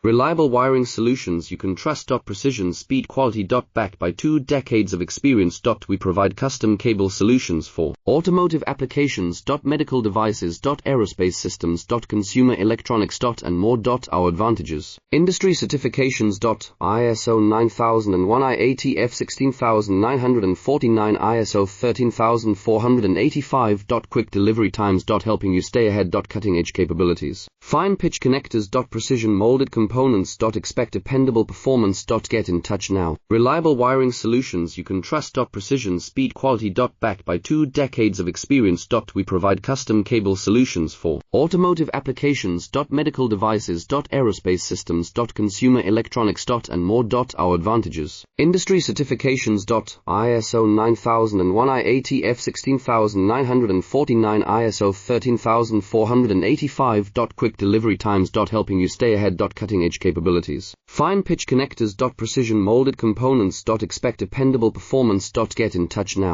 Reliable wiring solutions you can trust. Precision, speed, quality. Backed by 2 decades of experience. We provide custom cable solutions for automotive applications. Medical devices. Aerospace systems. Consumer electronics. And more. Our advantages: industry certifications. ISO 9001 IATF 16949 ISO 13485. Quick delivery times. Helping you stay ahead. Cutting edge capabilities. Fine pitch connectors. Precision molded components. Expect dependable performance. Get in touch now. Reliable wiring solutions you can trust. Precision, speed, quality. Backed by 2 decades of experience. We provide custom cable solutions for automotive applications. Medical devices. Aerospace systems. Consumer electronics. And more. Our advantages: industry certifications. ISO 9001 IATF 16949 ISO 13485. Quick delivery times. Helping you stay ahead. Cutting edge capabilities. Fine pitch connectors. Precision molded components. Expect dependable performance. Get in touch now.